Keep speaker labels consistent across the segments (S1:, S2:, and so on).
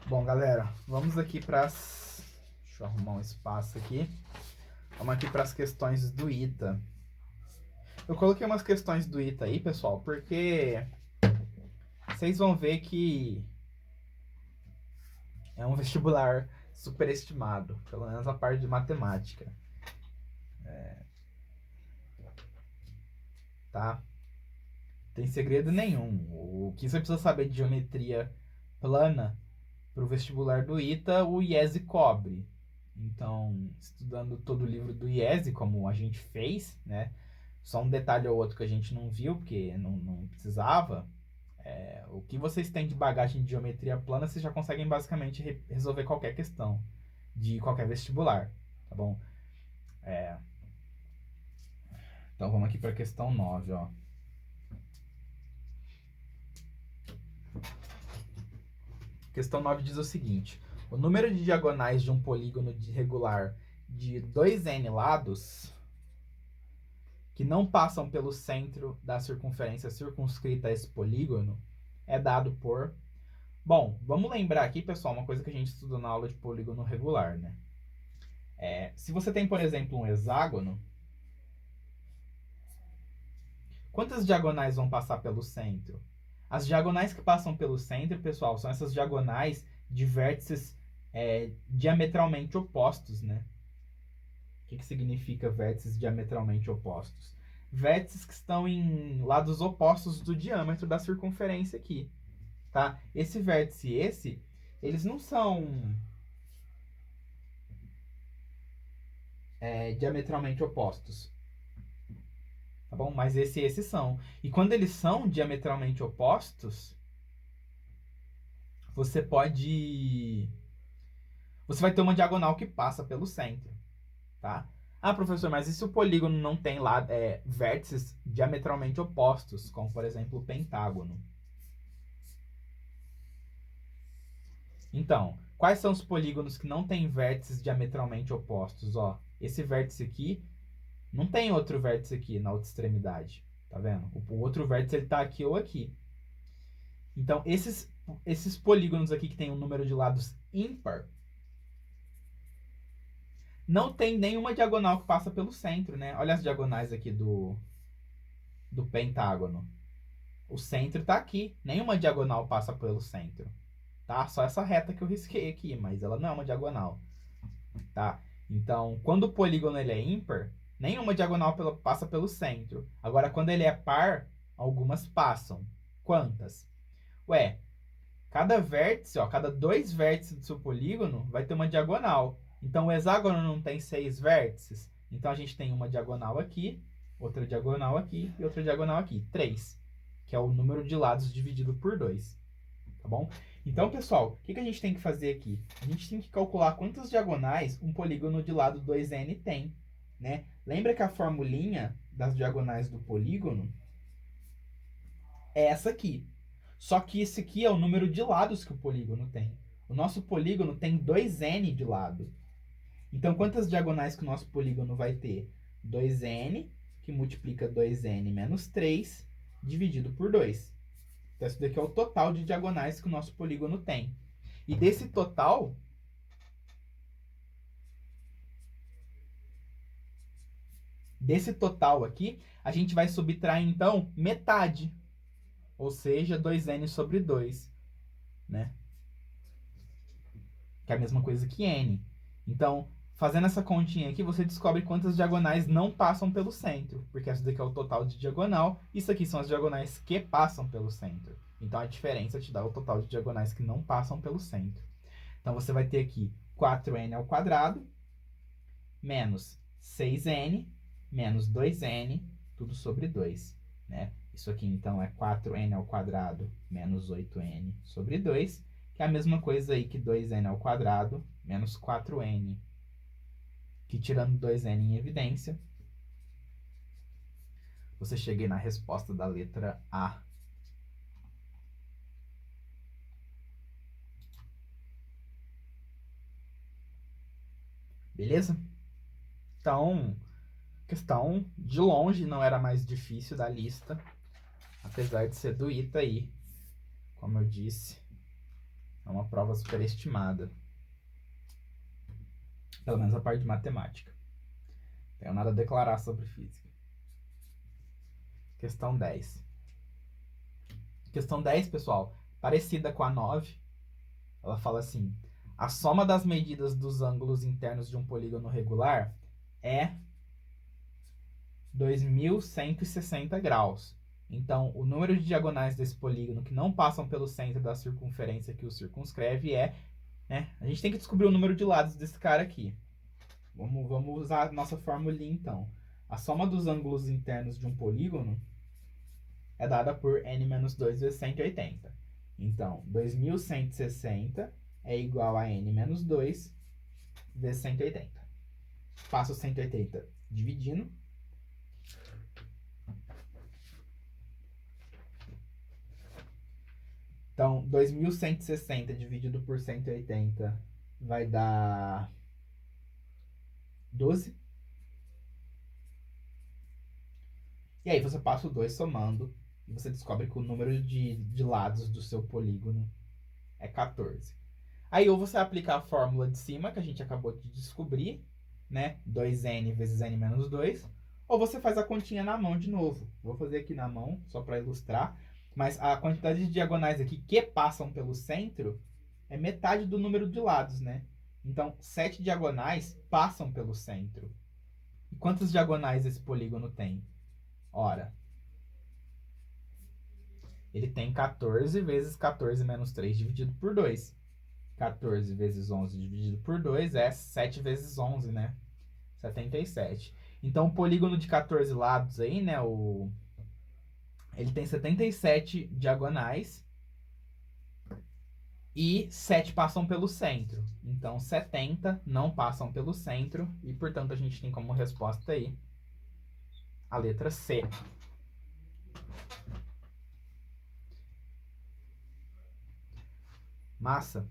S1: Bom, galera, vamos aqui para as... Deixa eu arrumar um espaço aqui. Vamos aqui para as questões do ITA. Eu coloquei umas questões do ITA aí, pessoal, porque vocês vão ver que é um vestibular superestimado, pelo menos a parte de matemática. Tá? Tem segredo nenhum. O que você precisa saber de geometria plana para o vestibular do ITA, o IESE cobre. Então, estudando todo o livro do IESE, como a gente fez, né? Só um detalhe ou outro que a gente não viu, porque não precisava. O que vocês têm de bagagem de geometria plana, vocês já conseguem basicamente resolver qualquer questão de qualquer vestibular, tá bom? Então vamos aqui para a questão 9, ó. Questão 9 diz o seguinte: o número de diagonais de um polígono regular de 2n lados que não passam pelo centro da circunferência circunscrita a esse polígono é dado por... Bom, vamos lembrar aqui, pessoal, uma coisa que a gente estudou na aula de polígono regular, né? Se você tem, por exemplo, um hexágono, quantas diagonais vão passar pelo centro? As diagonais que passam pelo centro, pessoal, são essas diagonais de vértices diametralmente opostos, né? O que significa vértices diametralmente opostos? Vértices que estão em lados opostos do diâmetro da circunferência aqui, tá? Esse vértice e esse, eles não são diametralmente opostos, tá bom? Mas esse e esse são. E quando eles são diametralmente opostos, você vai ter uma diagonal que passa pelo centro, tá? Ah, professor, mas e se o polígono não tem lá vértices diametralmente opostos, como por exemplo o pentágono? Então, quais são os polígonos que não têm vértices diametralmente opostos? Ó, esse vértice aqui não tem outro vértice aqui na outra extremidade, tá vendo? O outro vértice ele tá aqui ou aqui. Então, esses polígonos aqui que tem um número de lados ímpar, não tem nenhuma diagonal que passa pelo centro, né? Olha as diagonais aqui do pentágono. O centro tá aqui. Nenhuma diagonal passa pelo centro, tá? Só essa reta que eu risquei aqui, mas ela não é uma diagonal, tá? Então, quando o polígono ele é ímpar, nenhuma diagonal passa pelo centro. Agora, quando ele é par, algumas passam. Quantas? Ué, cada vértice, ó, cada 2 vértices do seu polígono vai ter uma diagonal. Então, o hexágono não tem 6 vértices. Então, a gente tem uma diagonal aqui, outra diagonal aqui e outra diagonal aqui. 3, que é o número de lados dividido por 2. Tá bom? Então, pessoal, o que a gente tem que fazer aqui? A gente tem que calcular quantas diagonais um polígono de lado 2n tem, né? Lembra que a formulinha das diagonais do polígono é essa aqui. Só que esse aqui é o número de lados que o polígono tem. O nosso polígono tem 2n de lado. Então, quantas diagonais que o nosso polígono vai ter? 2n, que multiplica 2n menos 3, dividido por 2. Então, esse daqui é o total de diagonais que o nosso polígono tem. E desse total, aqui, a gente vai subtrair, então, metade. Ou seja, 2n sobre 2, né? Que é a mesma coisa que n. Então, fazendo essa continha aqui, você descobre quantas diagonais não passam pelo centro. Porque essa daqui é o total de diagonal. Isso aqui são as diagonais que passam pelo centro. Então, a diferença te dá o total de diagonais que não passam pelo centro. Então, você vai ter aqui 4n ao quadrado, menos 6n, menos 2n, tudo sobre 2, né? Isso aqui, então, é 4n ao quadrado menos 8n sobre 2, que é a mesma coisa aí que 2n ao quadrado menos 4n, que tirando 2n em evidência, você chega na resposta da letra A. Beleza? Então, questão de longe não era mais difícil da lista, apesar de ser do ITA aí, como eu disse, É uma prova superestimada. Pelo menos a parte de matemática. Não tenho nada a declarar sobre física. Questão 10. Questão 10, pessoal, parecida com a 9. Ela fala assim: a soma das medidas dos ângulos internos de um polígono regular é 2.160 graus. Então, o número de diagonais desse polígono que não passam pelo centro da circunferência que o circunscreve é... né? A gente tem que descobrir o número de lados desse cara aqui. Vamos usar a nossa formulinha, então. A soma dos ângulos internos de um polígono é dada por n-2 vezes 180. Então, 2.160 é igual a n-2 vezes 180. Faço 180 dividindo. Então, 2.160 dividido por 180 vai dar 12. E aí você passa o 2 somando e você descobre que o número de lados do seu polígono é 14. Aí ou você aplica a fórmula de cima, que a gente acabou de descobrir, né? 2n vezes n menos 2. Ou você faz a continha na mão de novo. Vou fazer aqui na mão, só para ilustrar. Mas a quantidade de diagonais aqui que passam pelo centro é metade do número de lados, né? Então, 7 diagonais passam pelo centro. E quantas diagonais esse polígono tem? Ora, ele tem 14 vezes 14 menos 3 dividido por 2. 14 vezes 11 dividido por 2 é 7 vezes 11, né? 77. Então, o polígono de 14 lados aí, né? Ele tem 77 diagonais e 7 passam pelo centro. Então, 70 não passam pelo centro e, portanto, a gente tem como resposta aí a letra C. Massa.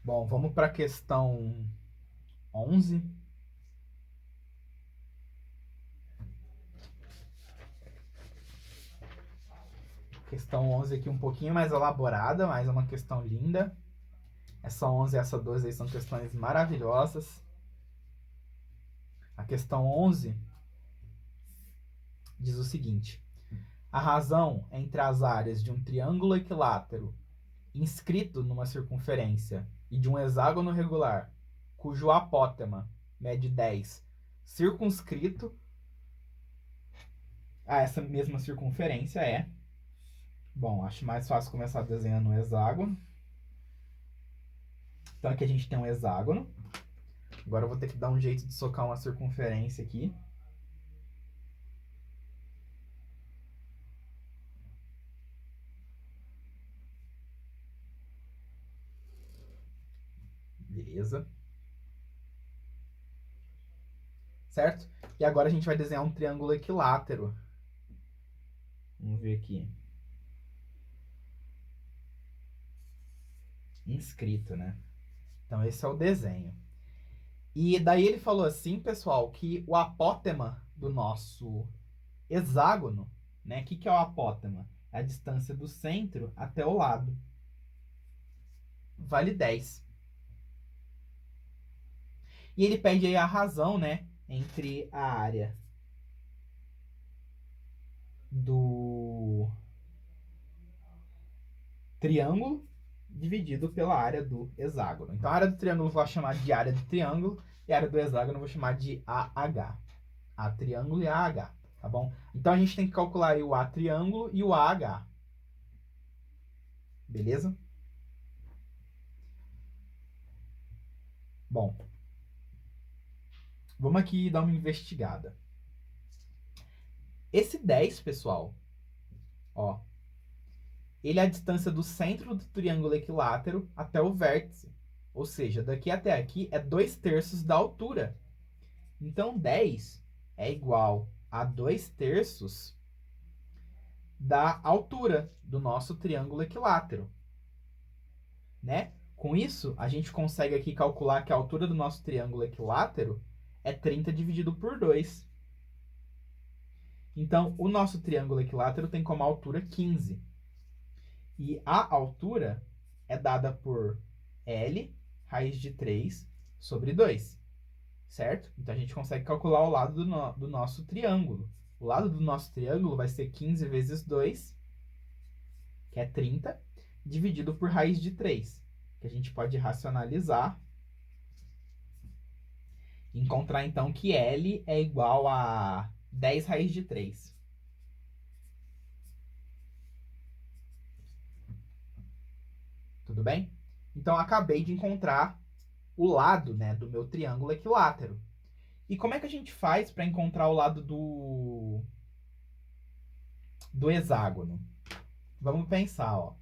S1: Bom, vamos para a questão 11. Questão 11 aqui um pouquinho mais elaborada, mas é uma questão linda. Essa 11 e essa 12 aí são questões maravilhosas. A questão 11 diz o seguinte: a razão entre as áreas de um triângulo equilátero inscrito numa circunferência e de um hexágono regular, cujo apótema mede 10, circunscrito a essa mesma circunferência é... Bom, acho mais fácil começar desenhando um hexágono. Então aqui a gente tem um hexágono. Agora eu vou ter que dar um jeito de socar uma circunferência aqui. Beleza. Certo? E agora a gente vai desenhar um triângulo equilátero. Vamos ver aqui. Inscrito, né? Então esse é o desenho. E daí ele falou assim, pessoal, que o apótema do nosso hexágono, né? O que é o apótema? É a distância do centro até o lado. Vale 10. E ele pede aí a razão, né? Entre a área do triângulo dividido pela área do hexágono. Então, a área do triângulo eu vou chamar de área do triângulo e a área do hexágono eu vou chamar de AH. A triângulo e AH, tá bom? Então, a gente tem que calcular aí o A triângulo e o AH. Beleza? Bom, vamos aqui dar uma investigada. Esse 10, pessoal, ó, ele é a distância do centro do triângulo equilátero até o vértice. Ou seja, daqui até aqui é 2/3 da altura. Então, 10 é igual a 2/3 da altura do nosso triângulo equilátero. Né? Com isso, a gente consegue aqui calcular que a altura do nosso triângulo equilátero é 30 dividido por 2. Então, o nosso triângulo equilátero tem como altura 15. E a altura é dada por L raiz de 3 sobre 2, certo? Então, a gente consegue calcular o lado do nosso triângulo. O lado do nosso triângulo vai ser 15 vezes 2, que é 30, dividido por raiz de 3, que a gente pode racionalizar e encontrar, então, que L é igual a 10 raiz de 3. Tudo bem? Então, acabei de encontrar o lado, né, do meu triângulo equilátero. E como é que a gente faz para encontrar o lado do hexágono? Vamos pensar, ó.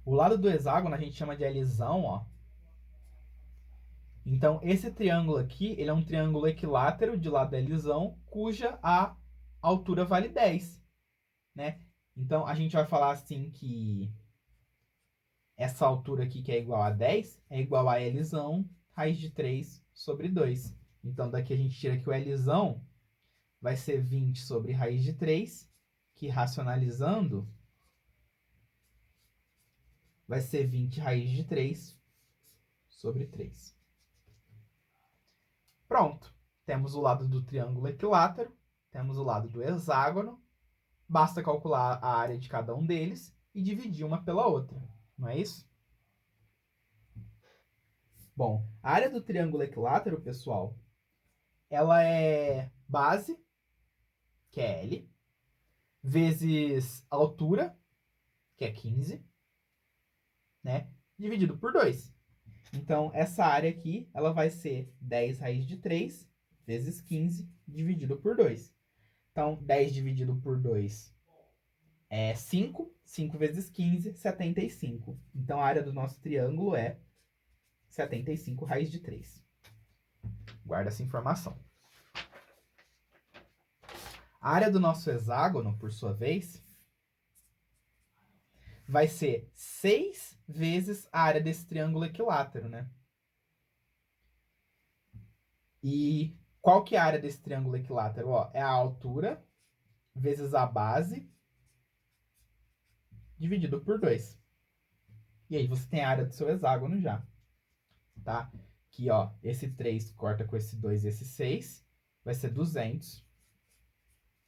S1: O lado do hexágono a gente chama de Lzão, ó. Então, esse triângulo aqui, ele é um triângulo equilátero de lado Lzão, cuja a altura vale 10, né? Então, a gente vai falar assim que essa altura aqui, que é igual a 10, é igual a Lzão raiz de 3 sobre 2. Então, daqui a gente tira que o Lzão vai ser 20 sobre raiz de 3, que racionalizando vai ser 20 raiz de 3 sobre 3. Pronto. Temos o lado do triângulo equilátero, temos o lado do hexágono. Basta calcular a área de cada um deles e dividir uma pela outra. Não é isso? Bom, a área do triângulo equilátero, pessoal, ela é base, que é L, vezes altura, que é 15, né? Dividido por 2. Então, essa área aqui, ela vai ser 10 raiz de 3 vezes 15 dividido por 2. Então, 10 dividido por 2 é 5. 5 vezes 15, 75. Então, a área do nosso triângulo é 75 raiz de 3. Guarda essa informação. A área do nosso hexágono, por sua vez, vai ser 6 vezes a área desse triângulo equilátero, né? E qual que é a área desse triângulo equilátero? Ó, é a altura vezes a base dividido por 2. E aí você tem a área do seu hexágono já, tá? Aqui, ó, esse 3 corta com esse 2 e esse 6, vai ser 200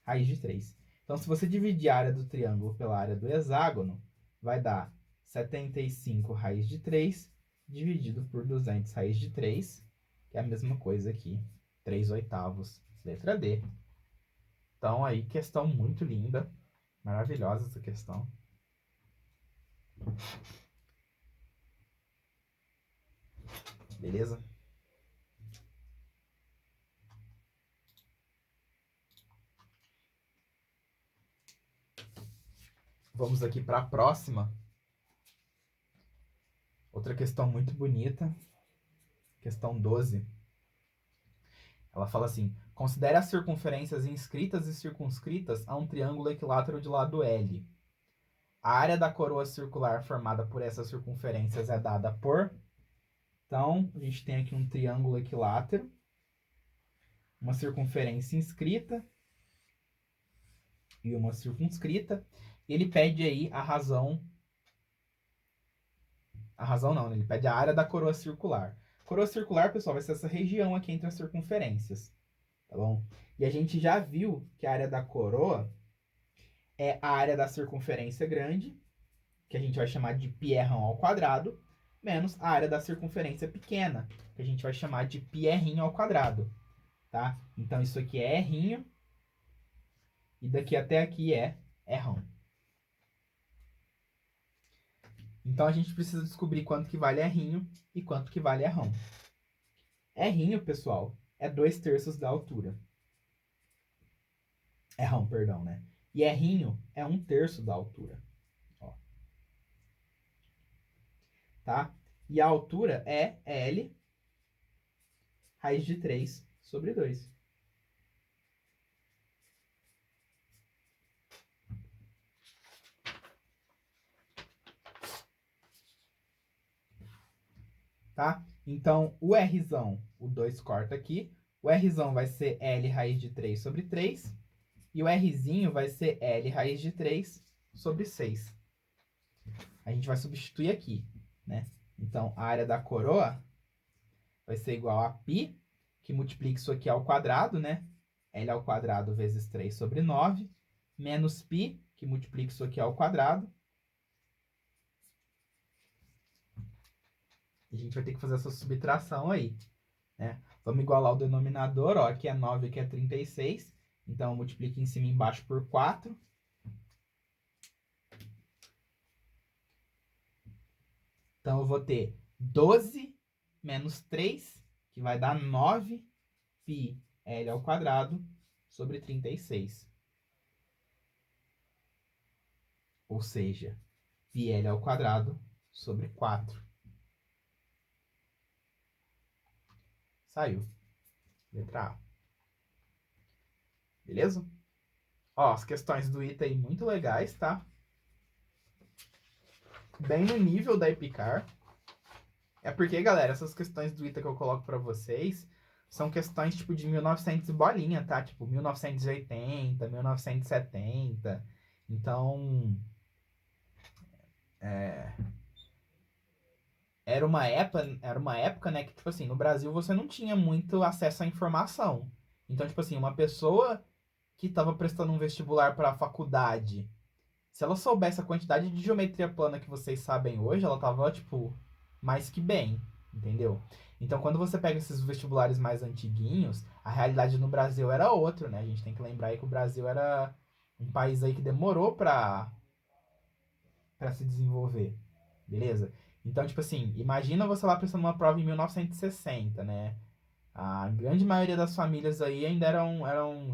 S1: raiz de 3. Então, se você dividir a área do triângulo pela área do hexágono, vai dar 75 raiz de 3 dividido por 200 raiz de 3, que é a mesma coisa aqui, 3 oitavos, letra D. Então, aí, questão muito linda, maravilhosa essa questão. Beleza? Vamos aqui para a próxima. Outra questão muito bonita. Questão 12. Ela fala assim: considere as circunferências inscritas e circunscritas a um triângulo equilátero de lado L. A área da coroa circular formada por essas circunferências é dada por... Então, a gente tem aqui um triângulo equilátero, uma circunferência inscrita e uma circunscrita. Ele pede aí a razão... A razão não, né? Ele pede a área da coroa circular. Coroa circular, pessoal, vai ser essa região aqui entre as circunferências, tá bom? E a gente já viu que a área da coroa é a área da circunferência grande, que a gente vai chamar de πr ao quadrado, menos a área da circunferência pequena, que a gente vai chamar de πr ao quadrado, tá? Então, isso aqui é R, e daqui até aqui é R. Então, a gente precisa descobrir quanto que vale R e quanto que vale R. R, pessoal, é 2/3 da altura. R, perdão, né? E R é 1/3 da altura. Ó. Tá? E a altura é L raiz de 3 sobre 2. Tá? Então, o Rzão, o 2 corta aqui, O Rzão vai ser L raiz de 3 sobre 3. E o Rzinho vai ser L raiz de 3 sobre 6. A gente vai substituir aqui, né? Então, a área da coroa vai ser igual a π, que multiplica isso aqui ao quadrado, né? L ao quadrado vezes 3 sobre 9, menos π, que multiplica isso aqui ao quadrado. E a gente vai ter que fazer essa subtração aí, né? Vamos igualar o denominador, ó, aqui é 9, aqui é 36. Então, multiplica em cima e embaixo por 4. Então, eu vou ter 12 menos 3, que vai dar 9 π L ao quadrado sobre 36. Ou seja, π L ao quadrado sobre 4. Saiu. Letra A. Beleza? Ó, as questões do ITA aí muito legais, tá? Bem no nível da EPICAR. É porque, galera, essas questões do ITA que eu coloco pra vocês são questões tipo de 1900 e bolinha, tá? Tipo 1980, 1970. Então, era uma época, né, que tipo assim, no Brasil você não tinha muito acesso à informação. Então, tipo assim, uma pessoa que estava prestando um vestibular para a faculdade, se ela soubesse a quantidade de geometria plana que vocês sabem hoje, ela tava, tipo, mais que bem, entendeu? Então, quando você pega esses vestibulares mais antiguinhos, a realidade no Brasil era outra, né? A gente tem que lembrar aí que o Brasil era um país aí que demorou para se desenvolver, beleza? Então, tipo assim, imagina você lá prestando uma prova em 1960, né? A grande maioria das famílias aí ainda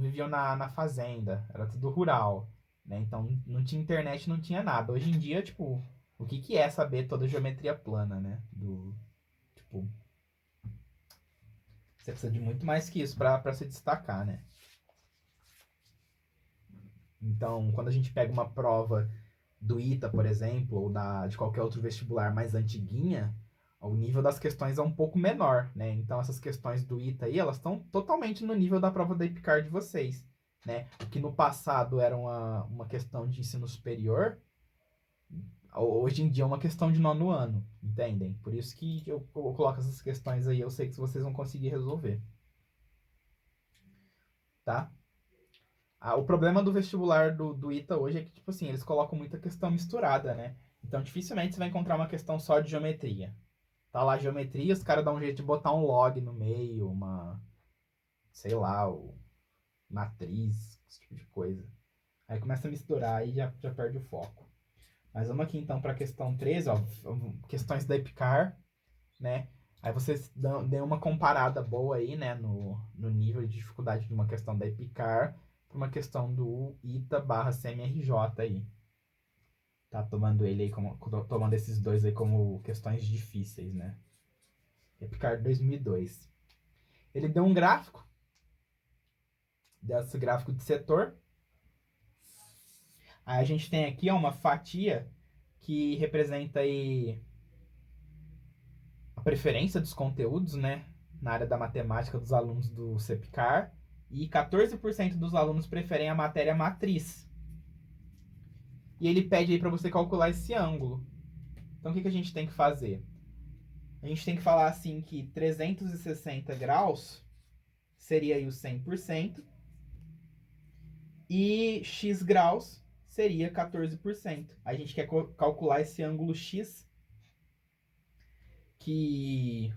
S1: viviam na fazenda, era tudo rural, né? Então não tinha internet, não tinha nada. Hoje em dia, tipo, o que que é saber toda a geometria plana, né? Tipo, você precisa de muito mais que isso para se destacar, né? Então, quando a gente pega uma prova do ITA, por exemplo, ou de qualquer outro vestibular mais antiguinha, o nível das questões é um pouco menor, né? Então essas questões do ITA aí, elas estão totalmente no nível da prova da EPICAR de vocês, né? O que no passado era uma questão de ensino superior, hoje em dia é uma questão de nono ano, entendem? Por isso que eu coloco essas questões aí, eu sei que vocês vão conseguir resolver, tá? O problema do vestibular do ITA hoje é que, tipo assim, eles colocam muita questão misturada, né? Então dificilmente você vai encontrar uma questão só de geometria. Tá lá geometria, os caras dão um jeito de botar um log no meio, sei lá, matriz, esse tipo de coisa. Aí começa a misturar e já perde o foco. Mas vamos aqui então para a questão 13, ó, questões da EPICAR, né? Aí vocês dêem uma comparada boa aí, né, no nível de dificuldade de uma questão da EPICAR para uma questão do ITA barra CMRJ aí. Tá tomando ele aí tomando esses dois aí como questões difíceis, né? EPICAR 2002. Ele deu um gráfico, desse gráfico de setor. Aí a gente tem aqui ó, uma fatia que representa aí a preferência dos conteúdos, né? Na área da matemática dos alunos do CEPICAR. E 14% dos alunos preferem a matéria matriz. E ele pede aí para você calcular esse ângulo. Então o que a gente tem que fazer? A gente tem que falar assim que 360 graus seria aí o 100%. E x graus seria 14%. A gente quer calcular esse ângulo x, que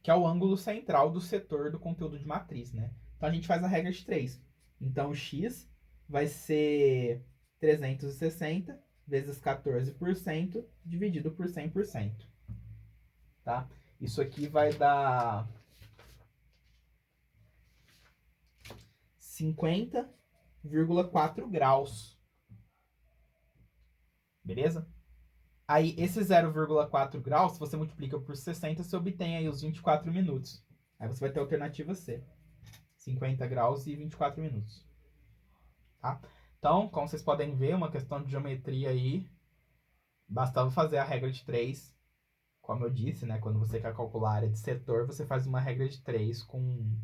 S1: é o ângulo central do setor do conteúdo de matriz, né? Então a gente faz a regra de 3. Então o x vai ser 360 vezes 14% dividido por 100%. Tá? Isso aqui vai dar 50,4 graus. Beleza? Aí, esse 0,4 graus, se você multiplica por 60, você obtém aí os 24 minutos. Aí você vai ter a alternativa C. 50 graus e 24 minutos. Tá? Então, como vocês podem ver, uma questão de geometria aí, bastava fazer a regra de 3. Como eu disse, né? Quando você quer calcular a área de setor, você faz uma regra de 3 com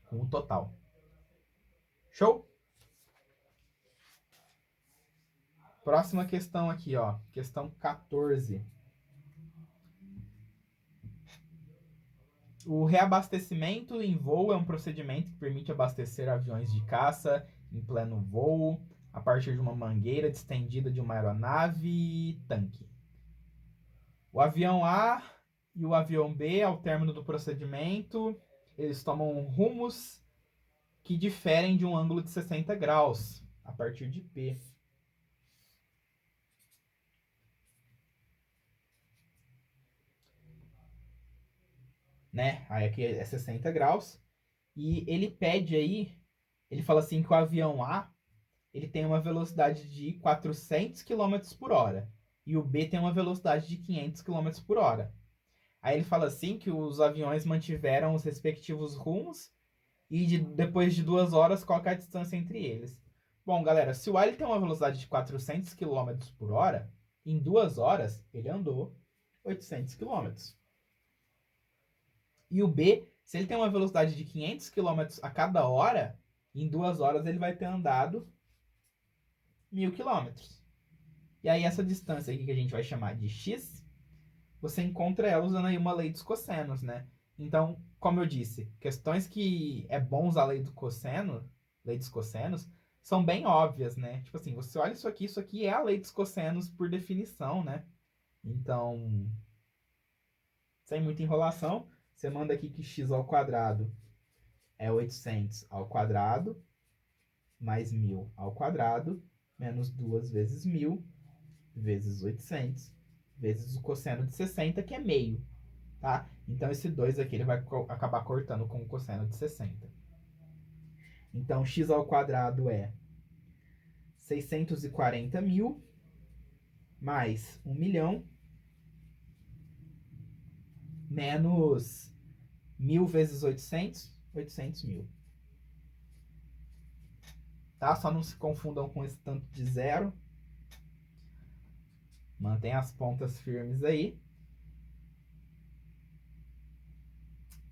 S1: com o total. Show? Próxima questão aqui, ó. Questão 14. O reabastecimento em voo é um procedimento que permite abastecer aviões de caça em pleno voo a partir de uma mangueira distendida de uma aeronave tanque. O avião A e o avião B, ao término do procedimento, eles tomam rumos que diferem de um ângulo de 60 graus a partir de P. Né? Aí aqui é 60 graus. E ele pede aí, ele fala assim que o avião A, ele tem uma velocidade de 400 km por hora. E o B tem uma velocidade de 500 km por hora. Aí ele fala assim que os aviões mantiveram os respectivos rumos e depois de 2 horas, qual é a distância entre eles? Bom, galera, se o A ele tem uma velocidade de 400 km por hora, em 2 horas ele andou 800 km. E o B, se ele tem uma velocidade de 500 km a cada hora, em 2 horas ele vai ter andado 1000 km. E aí essa distância aqui que a gente vai chamar de x, você encontra ela usando aí uma lei dos cossenos, né? Então, como eu disse, questões que é bom usar a lei do cosseno, lei dos cossenos, são bem óbvias, né? Tipo assim, você olha isso aqui é a lei dos cossenos por definição, né? Então, sem muita enrolação, você manda aqui que x ao quadrado é 800 ao quadrado, mais 1000 ao quadrado, menos 2 vezes 1000, vezes 800, vezes o cosseno de 60, que é meio, tá? Então, esse 2 aqui ele vai acabar cortando com o cosseno de 60. Então, x ao quadrado é 640 mil, mais 1 milhão, menos 1000 vezes 800, 800 mil. Tá? Só não se confundam com esse tanto de zero. Mantém as pontas firmes aí.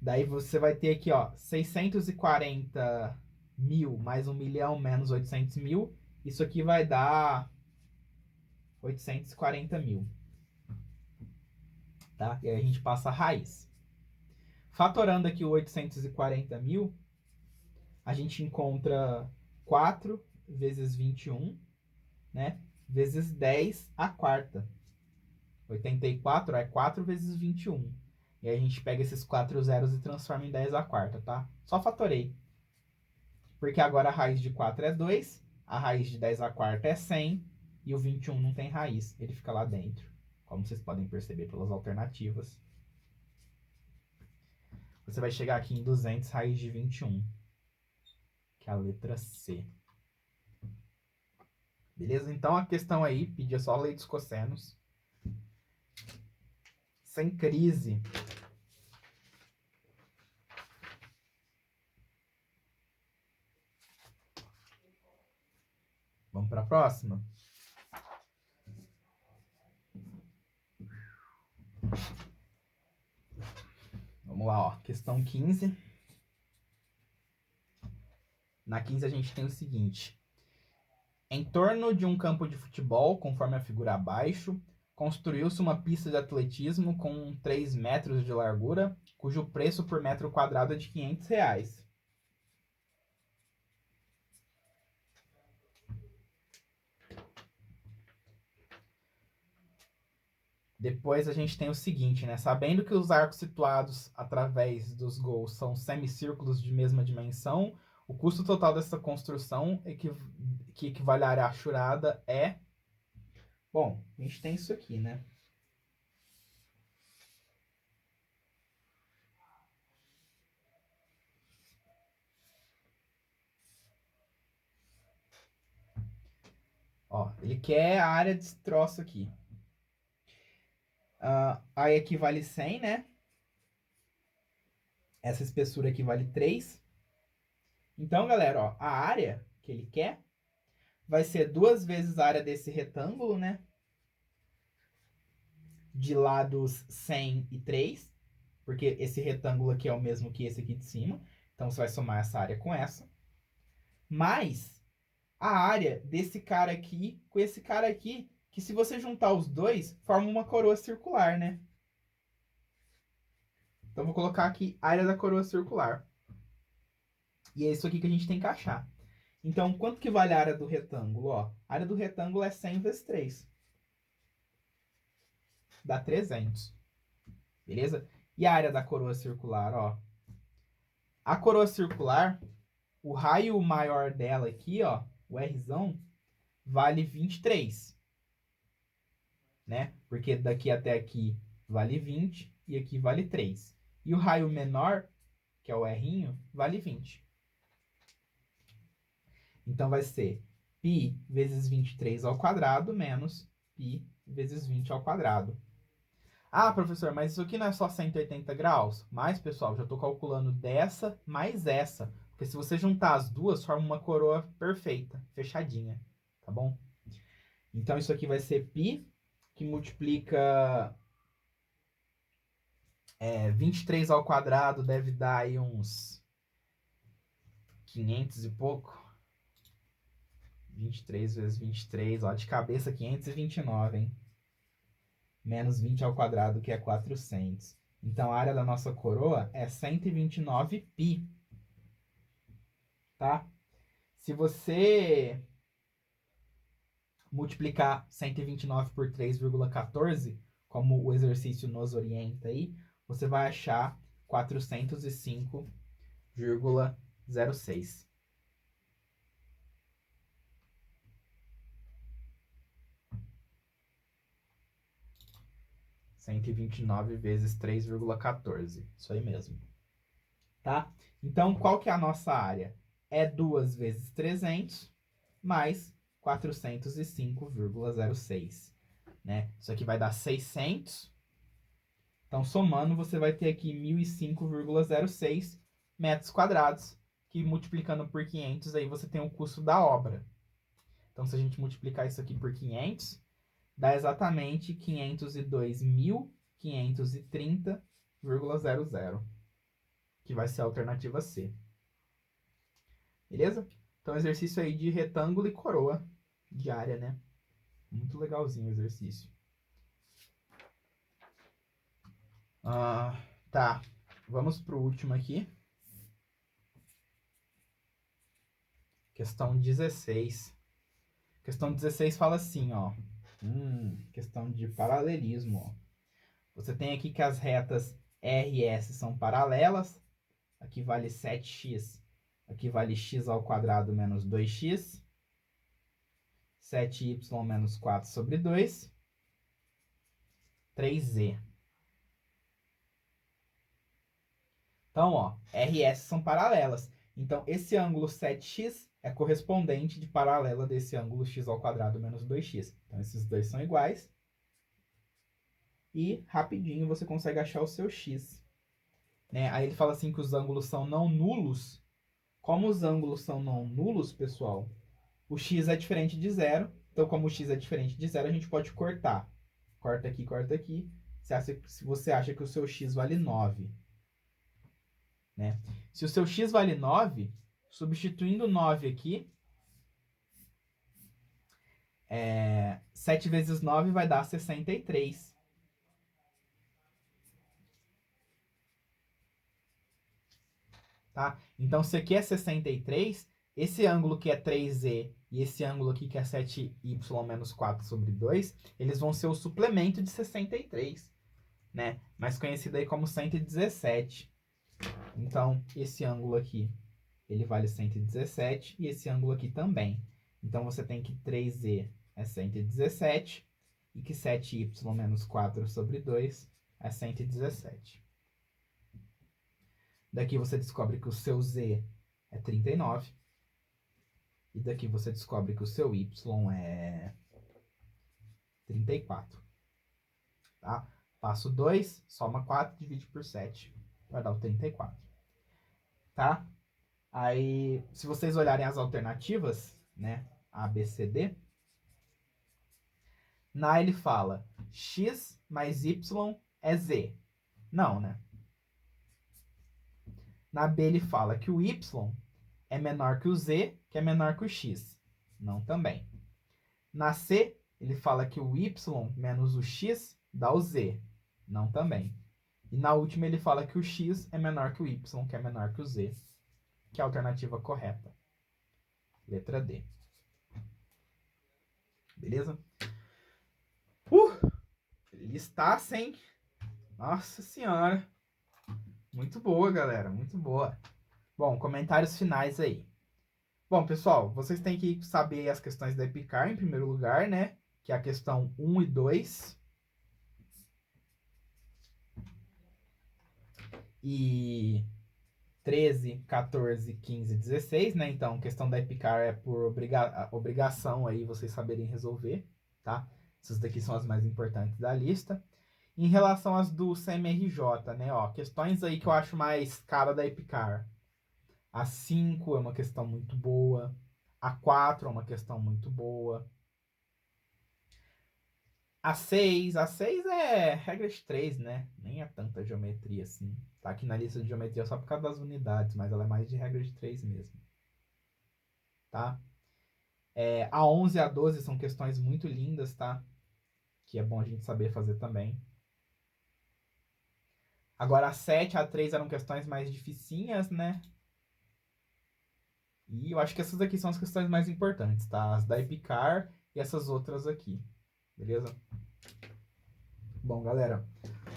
S1: Daí você vai ter aqui, ó, 640 mil mais 1 milhão menos 800 mil. Isso aqui vai dar 840 mil. Tá? E aí a gente passa a raiz. Fatorando aqui o 840 mil, a gente encontra 4 vezes 21, né? Vezes 10 a quarta. 84 é 4 vezes 21. E aí a gente pega esses 4 zeros e transforma em 10 a quarta, tá? Só fatorei. Porque agora a raiz de 4 é 2, a raiz de 10 a quarta é 100, e o 21 não tem raiz, ele fica lá dentro. Como vocês podem perceber pelas alternativas. Você vai chegar aqui em 200 raiz de 21, que é a letra C. Beleza? Então a questão aí, pedia só a lei dos cossenos. Sem crise. Vamos para a próxima? Vamos lá, ó. Questão 15. Na 15 a gente tem o seguinte. Em torno de um campo de futebol, conforme a figura abaixo, construiu-se uma pista de atletismo com 3 metros de largura, cujo preço por metro quadrado é de R$500. Depois a gente tem o seguinte, né? Sabendo que os arcos situados através dos gols são semicírculos de mesma dimensão, o custo total dessa construção, que equivale à área achurada, é... Bom, a gente tem isso aqui, né? Ó, ele quer a área desse troço aqui. Aí equivale 100, né? Essa espessura aqui vale 3. Então, galera, ó, a área que ele quer vai ser 2 vezes a área desse retângulo, né? De lados 100 e 3, porque esse retângulo aqui é o mesmo que esse aqui de cima. Então, você vai somar essa área com essa. Mais a área desse cara aqui com esse cara aqui, que se você juntar os dois, forma uma coroa circular, né? Então, vou colocar aqui a área da coroa circular. E é isso aqui que a gente tem que achar. Então, quanto que vale a área do retângulo? Ó, a área do retângulo é 100 vezes 3. Dá 300. Beleza? E a área da coroa circular, ó. A coroa circular, o raio maior dela aqui, ó, o Rzão, vale 23. Né? Porque daqui até aqui vale 20 e aqui vale 3. E o raio menor, que é o R'inho, vale 20. Então, vai ser π vezes 23 ao quadrado menos π vezes 20 ao quadrado. Ah, professor, mas isso aqui não é só 180 graus? Mas, pessoal, já estou calculando dessa mais essa. Porque se você juntar as duas, forma uma coroa perfeita, fechadinha. Tá bom? Então, isso aqui vai ser π, que multiplica 23 ao quadrado, deve dar aí uns 500 e pouco. 23 vezes 23, ó, de cabeça 529, hein? Menos 20 ao quadrado, que é 400. Então, a área da nossa coroa é 129 π. Tá? Se você multiplicar 129 por 3,14, como o exercício nos orienta aí, você vai achar 405,06. 129 vezes 3,14. Isso aí mesmo. Tá? Então, qual que é a nossa área? É 2 vezes 300 mais 405,06. Né? Isso aqui vai dar 600. Então, somando, você vai ter aqui 1.005,06 metros quadrados, que multiplicando por 500, aí você tem o custo da obra. Então, se a gente multiplicar isso aqui por 500, dá exatamente 502.530,00, que vai ser a alternativa C. Beleza? Então, exercício aí de retângulo e coroa de área, né? Muito legalzinho o exercício. Tá. Vamos pro último aqui. Questão 16. Questão 16 fala assim, ó. Questão de paralelismo, ó. Você tem aqui que as retas R e S são paralelas. Aqui vale 7x. Aqui vale x ao quadrado menos 2x. 7y menos 4 sobre 2. 3z. Então, ó, R e S são paralelas. Então, esse ângulo 7x é correspondente de paralela desse ângulo x ao quadrado menos 2x. Então, esses dois são iguais. E, rapidinho, você consegue achar o seu x. Né? Aí ele fala assim que os ângulos são não nulos. Como os ângulos são não nulos, pessoal, o x é diferente de zero. Então, como o x é diferente de zero, a gente pode cortar. Corta aqui, corta aqui. Se você acha que o seu x vale 9. Né? Se o seu x vale 9, substituindo 9 aqui, 7 vezes 9 vai dar 63. Tá? Então, se aqui é 63, esse ângulo que é 3z e esse ângulo aqui que é 7y menos 4 sobre 2, eles vão ser o suplemento de 63, né? Mais conhecido aí como 117. Então, esse ângulo aqui, ele vale 117 e esse ângulo aqui também. Então, você tem que 3z é 117 e que 7y menos 4 sobre 2 é 117. Daqui você descobre que o seu z é 39. E daqui você descobre que o seu y é 34. Tá? Passo 2, soma 4, divide por 7. Vai dar o 34. Tá? Aí, se vocês olharem as alternativas, né? A, B, C, D. Na ele fala x mais y é z. Não, né? Na B ele fala que o y é menor que o z, que é menor que o x. Não também. Na C, ele fala que o y menos o x dá o z. Não também. E na última ele fala que o x é menor que o y, que é menor que o z, que é a alternativa correta. Letra D. Beleza? Listaça, hein? Nossa senhora. Muito boa, galera. Muito boa. Bom, comentários finais aí. Bom, pessoal, vocês têm que saber as questões da EPICAR em primeiro lugar, né? Que é a questão 1 e 2. E 13, 14, 15, 16, né? Então, questão da EPICAR é por obrigação aí vocês saberem resolver, tá? Essas daqui são as mais importantes da lista. Em relação às do CMRJ, né? Ó, questões aí que eu acho mais cara da EPICAR. A 5 é uma questão muito boa. A 4 é uma questão muito boa. A 6 é regra de 3, né? Nem é tanta geometria assim. Tá aqui na lista de geometria só por causa das unidades, mas ela é mais de regra de 3 mesmo. Tá? A 11 e a 12 são questões muito lindas, tá? Que é bom a gente saber fazer também. Agora a 7 e a 3 eram questões mais dificinhas, né? E eu acho que essas aqui são as questões mais importantes, tá? As da EPICAR e essas outras aqui. Beleza? Bom, galera,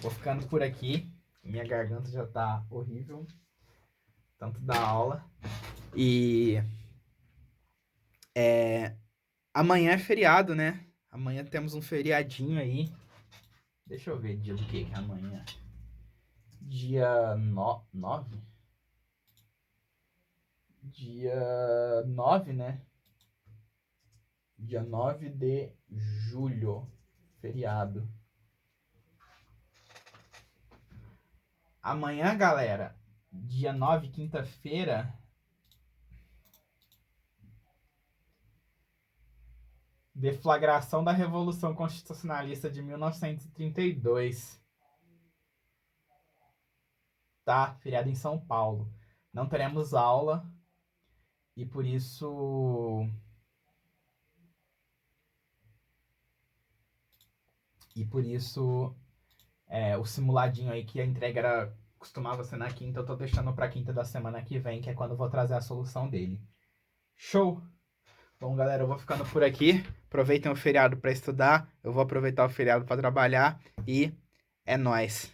S1: vou ficando por aqui. Minha garganta já tá horrível. Tanto da aula. E amanhã é feriado, né? Amanhã temos um feriadinho aí. Deixa eu ver dia do que é amanhã. Dia 9? Dia 9, né? Dia 9 de julho. Feriado. Amanhã, galera, dia 9, quinta-feira, deflagração da Revolução Constitucionalista de 1932. Tá? Feriado em São Paulo. Não teremos aula e por isso... o simuladinho aí que a entrega costumava ser na quinta, eu tô deixando pra quinta da semana que vem, que é quando eu vou trazer a solução dele. Show! Bom, galera, eu vou ficando por aqui. Aproveitem o feriado para estudar. Eu vou aproveitar o feriado para trabalhar. E é nóis!